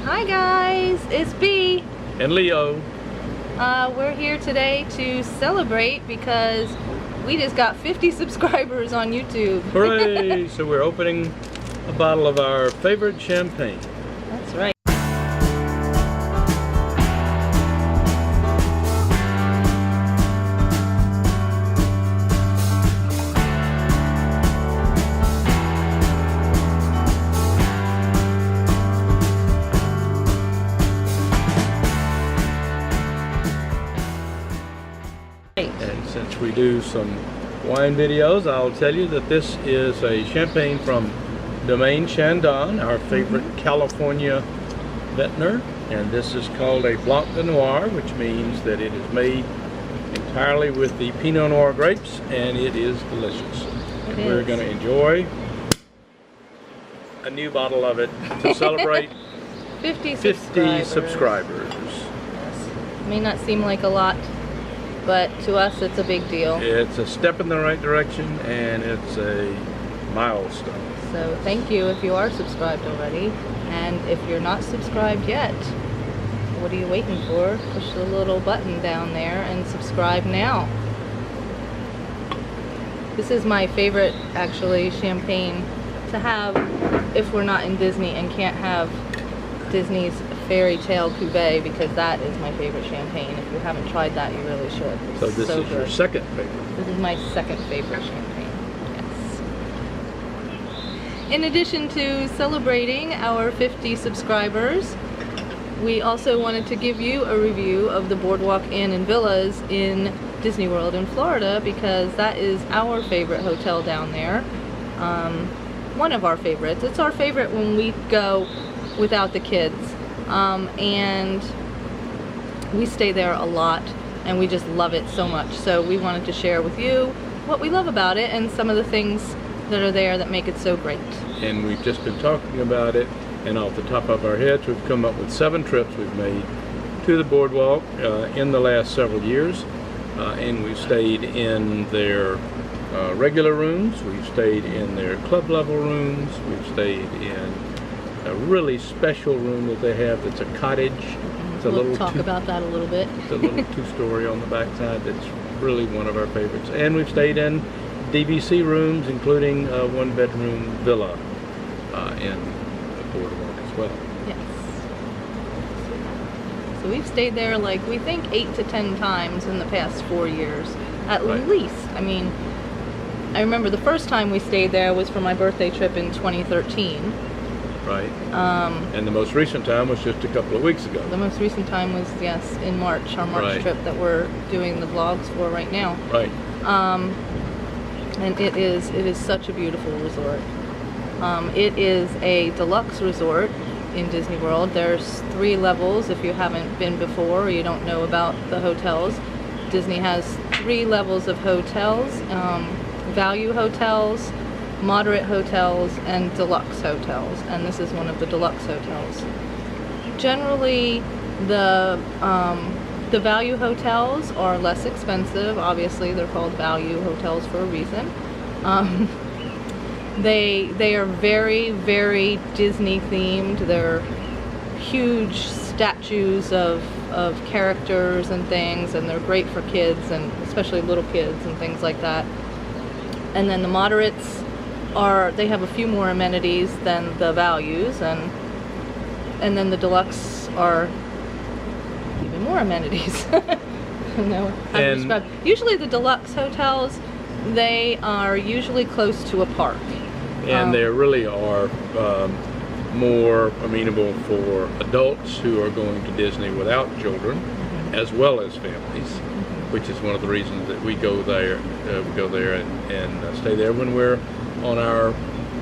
Hi guys, it's B. And Leo. We're here today to celebrate because we just got 50 subscribers on YouTube. Hooray! So we're opening a bottle of our favorite champagne. That's right. And since we do some wine videos, I'll tell you that this is a champagne from Domaine Chandon, our favorite California vintner. And this is called a Blanc de Noir, which means that it is made entirely with the Pinot Noir grapes, and it is delicious. And we're going to enjoy a new bottle of it to celebrate 50 subscribers. Yes. May not seem like a lot, but to us it's a big deal. It's a step in the right direction, and it's a milestone. So thank you if you are subscribed already, and if you're not subscribed yet, what are you waiting for? Push the little button down there and subscribe now. This is my favorite, actually, champagne to have if we're not in Disney and can't have Disney's Fairy Tale Cuvée, because that is my favorite champagne. If you haven't tried that, you really should. It's so this is good. Your second favorite? This is my second favorite champagne, yes. In addition to celebrating our 50 subscribers, we also wanted to give you a review of the Boardwalk Inn and Villas in Disney World in Florida, because that is our favorite hotel down there. One of our favorites. It's our favorite when we go without the kids. And we stay there a lot, and we just love it so much. So we wanted to share with you what we love about it and some of the things that are there that make it so great. And we've just been talking about it, and off the top of our heads we've come up with 7 trips we've made to the Boardwalk in the last several years. And we've stayed in their regular rooms, we've stayed in their club level rooms, we've stayed in a really special room that they have that's a cottage. It's We'll talk about that a little bit. It's a little 2-story on the backside that's really one of our favorites. And we've stayed in DVC rooms, including a 1-bedroom villa in the Boardwalk as well. Yes. So we've stayed there, like, we think 8 to 10 times in the past 4 years, at least. I mean, I remember the first time we stayed there was for my birthday trip in 2013. Right. And the most recent time was just a couple of weeks ago. The most recent time was, yes, in March, our March trip that we're doing the vlogs for right now. Right. And it is such a beautiful resort. It is a deluxe resort in Disney World. There's 3 levels if you haven't been before or you don't know about the hotels. Disney has 3 levels of hotels: value hotels, moderate hotels, and deluxe hotels, and this is one of the deluxe hotels. Generally, the value hotels are less expensive. Obviously, they're called value hotels for a reason. They are very, very Disney themed. They're huge statues of characters and things, and they're great for kids, and especially little kids and things like that. And then the moderates they have a few more amenities than the values, and then the deluxe are even more amenities. I don't know how to describe. Usually the deluxe hotels, they are usually close to a park. And they really are more amenable for adults who are going to Disney without children, as well as families, which is one of the reasons that we go there. We go there and stay there when we're on our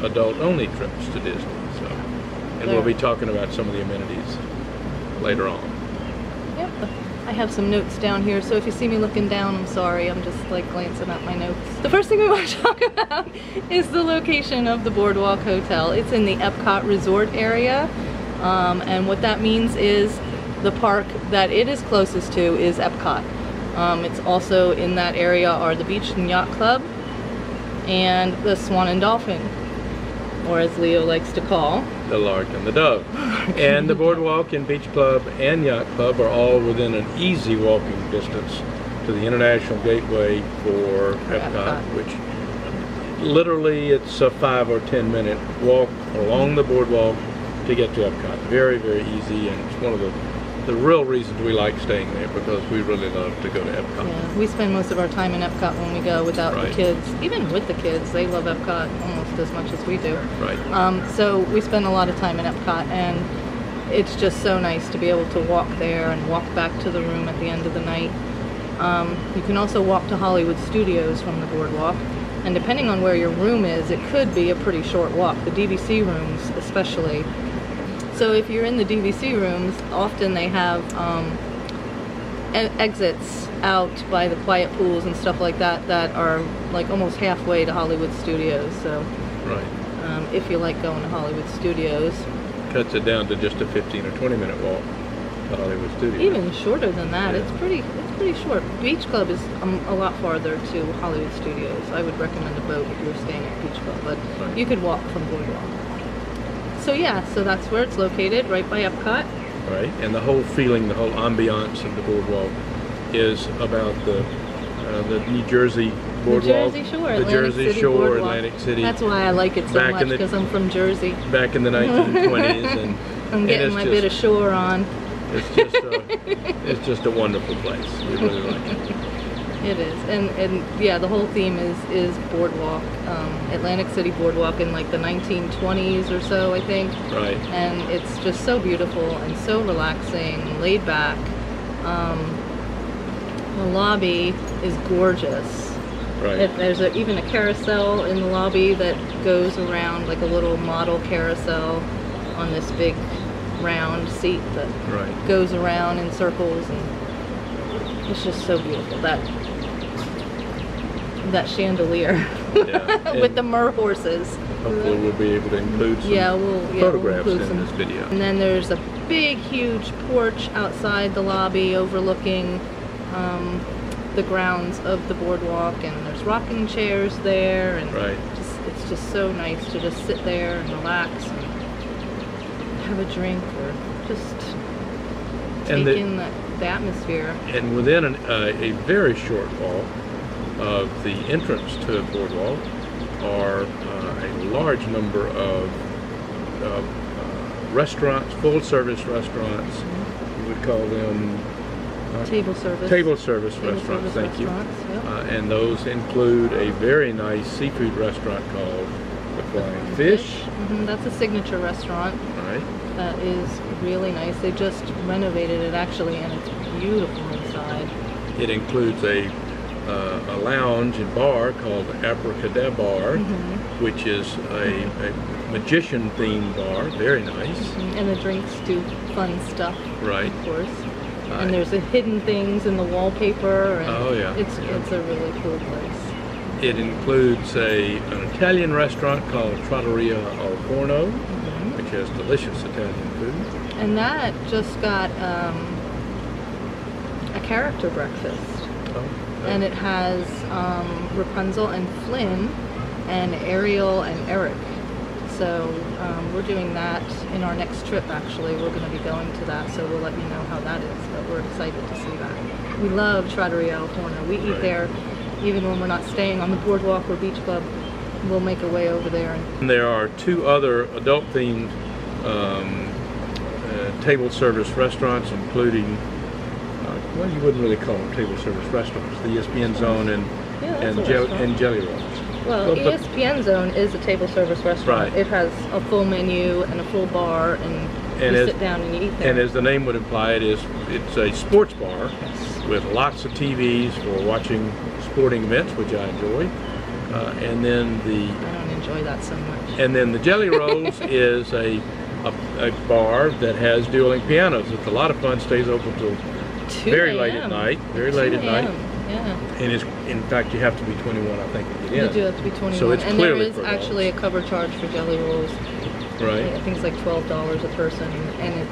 adult-only trips to Disney. So, and we'll be talking about some of the amenities later on. Yep. I have some notes down here, so if you see me looking down, I'm sorry. I'm just like glancing at my notes. The first thing we want to talk about is the location of the Boardwalk Hotel. It's in the Epcot Resort area, and what that means is the park that it is closest to is Epcot. It's also in that area are the Beach and Yacht Club and the Swan and Dolphin, or as Leo likes to call, The Lark and the Dove. And the Boardwalk and Beach Club and Yacht Club are all within an easy walking distance to the International Gateway for Epcot, which literally it's a 5 or 10 minute walk along the boardwalk to get to Epcot. Very, very easy, and it's one of the real reasons we like staying there, because we really love to go to Epcot. Yeah, we spend most of our time in Epcot when we go without the kids. Even with the kids, they love Epcot almost as much as we do. Right. So we spend a lot of time in Epcot, and it's just so nice to be able to walk there and walk back to the room at the end of the night. You can also walk to Hollywood Studios from the boardwalk, and depending on where your room is, it could be a pretty short walk. The DVC rooms especially. So if you're in the DVC rooms, often they have exits out by the quiet pools and stuff like that that are like almost halfway to Hollywood Studios. So if you like going to Hollywood Studios, cuts it down to just a 15 or 20 minute walk to Hollywood Studios. Even shorter than that. It's pretty short. Beach Club is a lot farther to Hollywood Studios. I would recommend a boat if you're staying at Beach Club, but you could walk from Boardwalk. So yeah, so that's where it's located, right by Epcot. Right, and the whole feeling, the whole ambiance of the boardwalk is about the New Jersey boardwalk. The Jersey Shore, the Jersey Shore, Atlantic City. That's why I like it so much, because I'm from Jersey. Back in the 1920s, and I'm getting my bit of shore on. It's just a wonderful place. We really like it. It is, and yeah, the whole theme is boardwalk, Atlantic City boardwalk in like the 1920s or so, I think. Right. And it's just so beautiful and so relaxing, laid back. The lobby is gorgeous. Right. There's even a carousel in the lobby that goes around, like a little model carousel on this big round seat that goes around in circles, and it's just so beautiful. That chandelier with the mer horses. Hopefully we'll be able to include some photographs in this video. And then there's a big, huge porch outside the lobby overlooking the grounds of the boardwalk, and there's rocking chairs there, and it's just so nice to just sit there and relax and have a drink or just take in the atmosphere. And within a very short walk of the entrance to the boardwalk are a large number of restaurants, full-service restaurants. We would call them table service restaurants. Thank you. Yep. And those include a very nice seafood restaurant called the Flying Fish. That's a signature restaurant. Right. That is really nice. They just renovated it actually, and it's beautiful inside. It includes a lounge and bar called Abracadabra, which is a magician-themed bar. Very nice. And the drinks do fun stuff. Right. Of course. And there's hidden things in the wallpaper. And it's a really cool place. It includes an Italian restaurant called Trattoria al Forno, which has delicious Italian food. And that just got a character breakfast. And it has Rapunzel and Flynn and Ariel and Eric. So we're doing that in our next trip, actually. We're going to be going to that, so we'll let you know how that is. But we're excited to see that. We love Trattoria al Forno. We eat there even when we're not staying on the boardwalk or beach club. We'll make our way over there. And there are two other adult-themed table service restaurants, including well, you wouldn't really call them table service restaurants. The ESPN Zone and Jelly Rolls. Well, ESPN Zone is a table service restaurant. It has a full menu and a full bar, and you sit down and you eat there. And as the name would imply, it's a sports bar with lots of TVs for watching sporting events, which I enjoy. And then I don't enjoy that so much. And then the Jelly Rolls is a bar that has dueling pianos. It's a lot of fun. Stays open till very late at night. Very late at night. Yeah. And in fact, you have to be 21, I think, to get in. You do have to be 21. So it's and clearly there is actually a cover charge for Jelly Rolls. Right. I think it's like $12 a person, and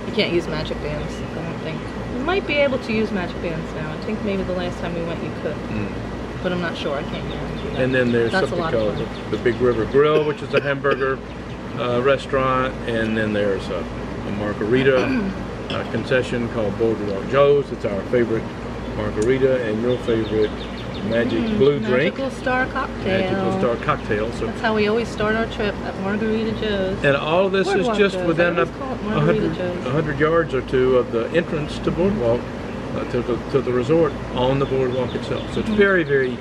you can't use magic bands, I don't think. You might be able to use magic bands now. I think maybe the last time we went you could. But I'm not sure. I can't guarantee that. And then there's something called the Big River Grill, which is a hamburger restaurant, and then there's a margarita concession called Boardwalk Joe's. It's our favorite margarita and your favorite magic blue drink. Magical Star Cocktail. Magical Star Cocktail. So that's how we always start our trip, at Margarita Joe's. and all of this Boardwalk is just Joe's. within I always call it Margarita Joe's. 100 yards or two of the entrance to Boardwalk, to the resort on the boardwalk itself. So it's very, very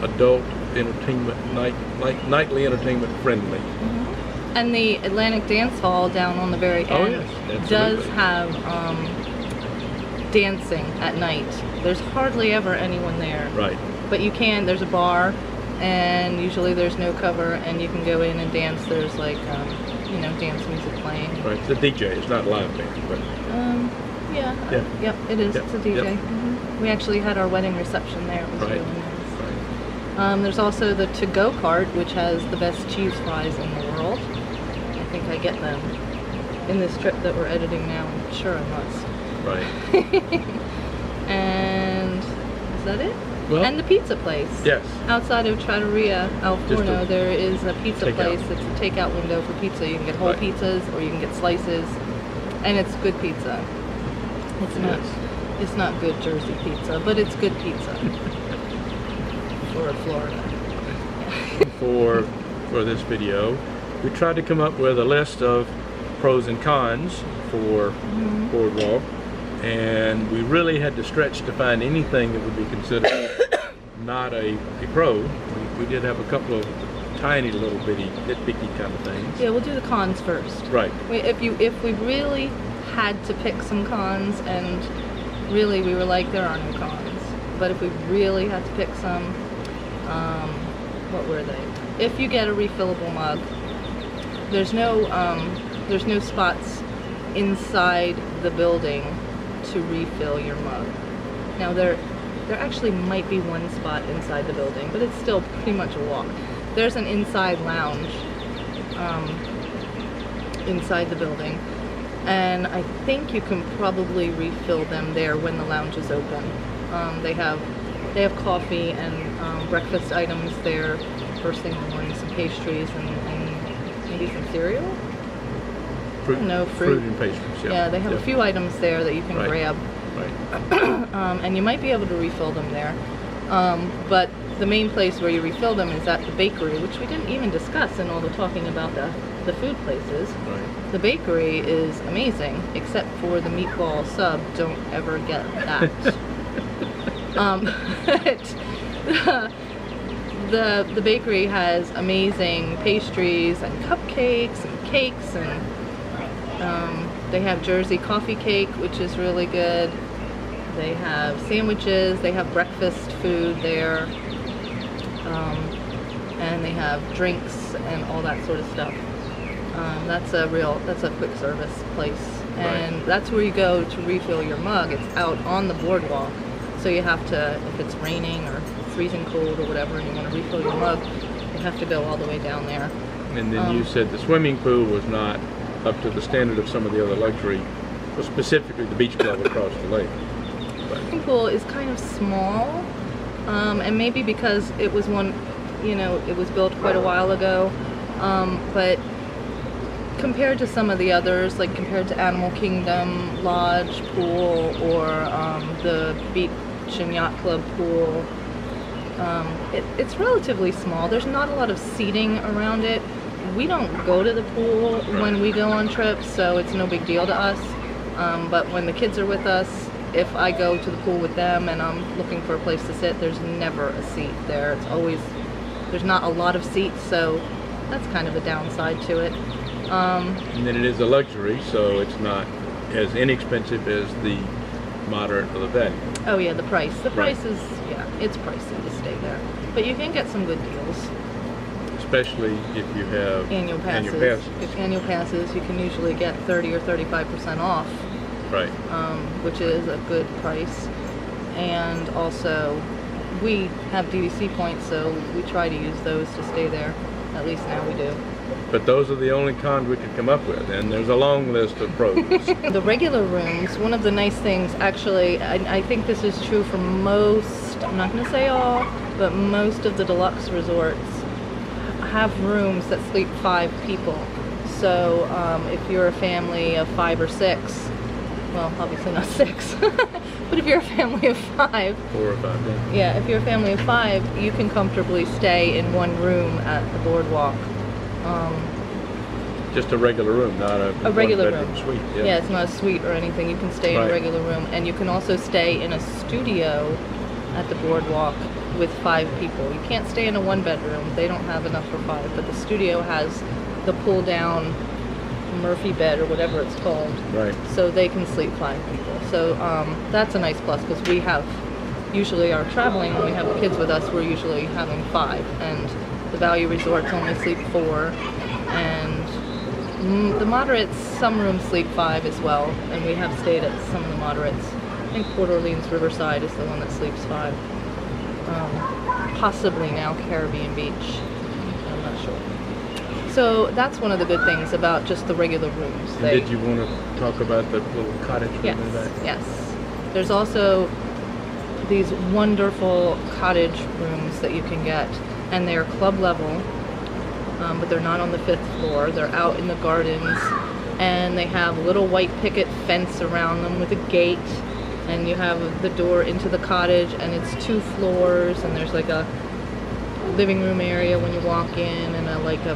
adult entertainment, nightly entertainment friendly. And the Atlantic Dance Hall down on the very end Oh, yes, does absolutely. have dancing at night. There's hardly ever anyone there. Right. But you can, there's a bar, and usually there's no cover, and you can go in and dance. There's like, dance music playing. Right. It's a DJ. It's not live band, but Yeah. Yeah. Yep, it is. Yep, It's a DJ. yep. We actually had our wedding reception there. It was Right. really nice. There's also the to-go cart, which has the best cheese fries in the world. I think I get them in this trip that we're editing now. I'm sure I must. right. And is that it? Well, And the pizza place. yes. Outside of Trattoria Al Just Forno, a there is a pizza takeout. place. It's a takeout window for pizza. You can get whole Right. pizzas or you can get slices, and it's good pizza. It's not. Yes. It's not good Jersey pizza, but it's good pizza for Florida. For this video, we tried to come up with a list of pros and cons for Boardwalk, and we really had to stretch to find anything that would be considered not a pro. We did have a couple of tiny little bitty nitpicky kind of things. Yeah, we'll do the cons first. Right. If we really had to pick some cons, and really we were like, there are no cons, but if we really had to pick some, what were they? If you get a refillable mug, there's no spots inside the building to refill your mug. Now there actually might be one spot inside the building, but it's still pretty much a walk. There's an inside lounge inside the building, and I think you can probably refill them there when the lounge is open. They have coffee and breakfast items there first thing in the morning, some pastries and maybe some cereal. Fruit, No, fruit and pastries. Yeah, they have a few items there that you can Right. grab, Right. and you might be able to refill them there. But the main place where you refill them is at the bakery, which we didn't even discuss in all the talking about the food places. Right. The bakery is amazing, except for the meatball sub. Don't ever get that. The bakery has amazing pastries and cupcakes and cakes, and they have Jersey coffee cake, which is really good. They have sandwiches, they have breakfast food there, and they have drinks and all that sort of stuff. That's a quick service place, and Right. that's where you go to refill your mug. It's out on the boardwalk, so you have to, if it's raining or freezing cold or whatever, and you want to refill your mug, you have to go all the way down there. And then you said the swimming pool was not up to the standard of some of the other luxury, well, specifically the beach club across the lake. The swimming pool is kind of small, and maybe because it was it was built quite a while ago, but compared to some of the others, like compared to Animal Kingdom Lodge pool or the Beach and Yacht Club pool, it's relatively small. There's not a lot of seating around it. We don't go to the pool when we go on trips, so it's no big deal to us. But when the kids are with us, if I go to the pool with them and I'm looking for a place to sit, there's never a seat there. There's not a lot of seats, so that's kind of a downside to it. And then it is a luxury, so it's not as inexpensive as the moderate or the value. Oh yeah, the price. The Right. price is, it's pricey to stay there. But you can get some good deals. Especially if you have Annual passes. If annual passes, you can usually get 30 or 35% off, Right. which is a good price. And also, we have DVC points, so we try to use those to stay there. At least now we do. But those are the only cons we could come up with, and there's a long list of pros. The regular rooms, one of the nice things, actually, I think this is true for most, I'm not going to say all, but most of the deluxe resorts have rooms that sleep 5 people. So if you're a family of 5 or 6, well, obviously not 6, but if you're a family of 5, 4 or 5, yeah. yeah, if you're a family of 5, you can comfortably stay in one room at the Boardwalk. Just a regular room, not a regular one-bedroom room. suite. Yeah, it's not a suite or anything. You can stay in a regular room, and you can also stay in a studio at the Boardwalk with 5 people. You can't stay in a 1-bedroom. They don't have enough for 5, but the studio has the pull-down Murphy bed or whatever it's called. Right. So they can sleep 5 people. So that's a nice plus, because we have, usually are traveling, when we have kids with us, we're usually having 5, and the Value Resorts only sleep 4, and the moderates, some rooms sleep 5 as well, and we have stayed at some of the moderates. I think Port Orleans Riverside is the one that sleeps 5. Possibly now Caribbean Beach. I'm not sure. So that's one of the good things about just the regular rooms. And did you want to talk about the little cottage room yes, in the back? Yes. There's also these wonderful cottage rooms that you can get, and they're club level. But they're not on the 5th floor. They're out in the gardens, and they have a little white picket fence around them with a gate, and you have the door into the cottage, and it's 2 floors, and there's like a living room area when you walk in, and a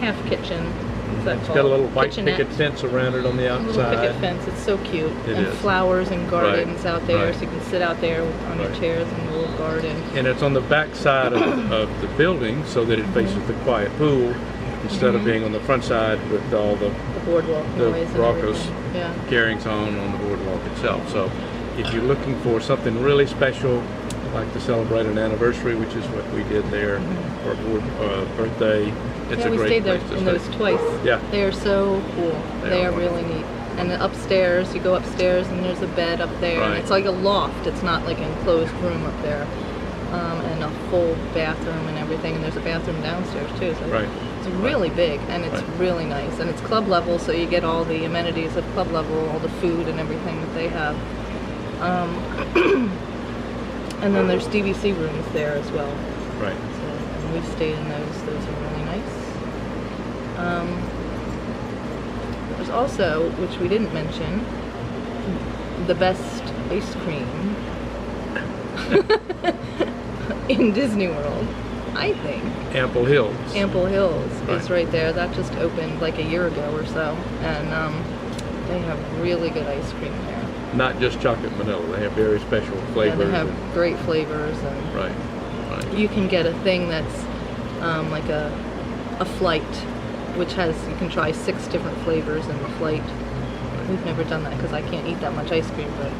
half kitchen. What's that It's called? got a little white Kitchenette. picket fence around it on the A outside. little picket fence. It's so cute. It and is. flowers and gardens out there, Right. so you can sit out there on your Right. chairs in the little garden. And it's on the back side of the building so that it faces the quiet pool instead of being on the front side with all the The boardwalk the noise and raucous everything. Yeah. carryings on the boardwalk itself. So if you're looking for something really special, like to celebrate an anniversary, which is what we did there, or a birthday, it's Yeah, a we great stayed there place to in stay. those twice. Yeah. They are so cool. They They are are really neat. And then upstairs, you go upstairs and there's a bed up there. And Right. it's like a loft. It's not like an enclosed room up there. And a full bathroom and everything. And there's a bathroom downstairs too. So Right. it's really big, and it's Right. really nice. And it's club level, so you get all the amenities of club level, all the food and everything that they have. And then there's DVC rooms there as well. Right. So, and we've stayed in those. Those are really nice. There's also, which we didn't mention, the best ice cream in Disney World, I think. Ample Hills. Ample Hills is Right. right there. That just opened like a year ago or so, and they have really good ice cream there. Not just chocolate vanilla. They have very special Yeah, flavors. they have great flavors, and Right. Right. you can get a thing that's like a flight, which has, you can try 6 different flavors in the flight. We've never done that because I can't eat that much ice cream, but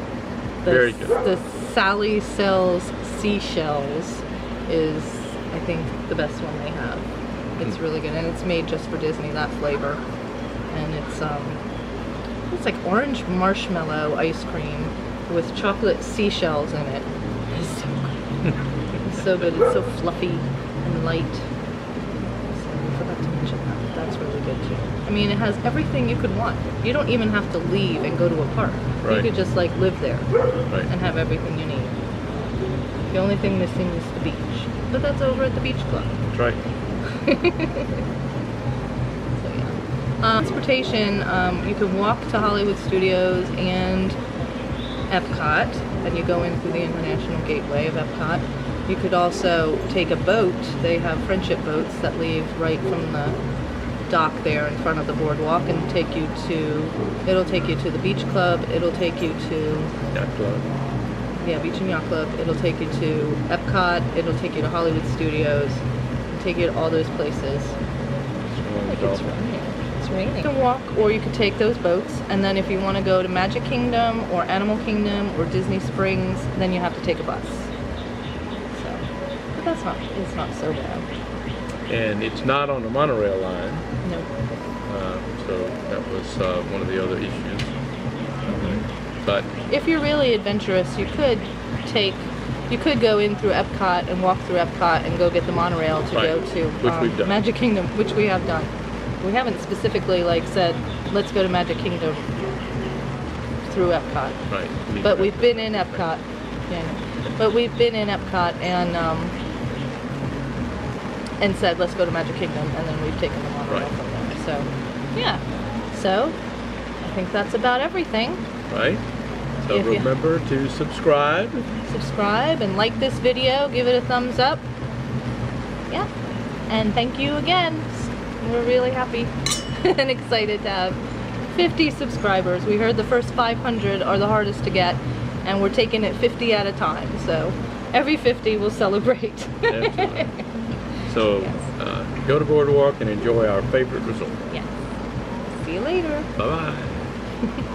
Very good. the Sally Sells Seashells is, I think, the best one they have. It's really good, and it's made just for Disney, that flavor. And it's like orange marshmallow ice cream with chocolate seashells in it. It's so good. It's so good. It's so fluffy and light. So I forgot to mention that. But that's really good too. I mean, it has everything you could want. You don't even have to leave and go to a park. Right. You could just like live there Right. and have everything you need. The only thing missing is the beach, but that's over at the beach club. That's right. So yeah. Transportation, you can walk to Hollywood Studios and Epcot, and you go in through the International Gateway of Epcot. You could also take a boat. They have friendship boats that leave right from the dock there in front of the boardwalk and it'll take you to the beach club, it'll take you to Yacht Club. Beach and Yacht Club, it'll take you to Epcot, it'll take you to Hollywood Studios, it'll take you to all those places. Like it's raining. It's raining. You can walk, or you could take those boats, and then if you want to go to Magic Kingdom or Animal Kingdom or Disney Springs, then you have to take a bus. So, but it's not so bad. And it's not on the monorail line, No. so that was one of the other issues. But If you're really adventurous, you could go in through Epcot and walk through Epcot and go get the monorail to Right, go to which we've done. Magic Kingdom, which we have done. We haven't specifically said, let's go to Magic Kingdom through Epcot. right, But we've been in Epcot. Yeah, I know. But we've been in Epcot, and and said, let's go to Magic Kingdom, and then we've taken the monorail Right. from there. So, yeah. So, I think that's about everything. Right? So If you- remember to subscribe. Subscribe and like this video, give it a thumbs up. Yeah. And thank you again. We're really happy and excited to have 50 subscribers. We heard the first 500 are the hardest to get, and we're taking it 50 at a time. So every 50 we'll celebrate. Absolutely. So Yes. go to Boardwalk and enjoy our favorite resort. Yes. See you later. Bye-bye.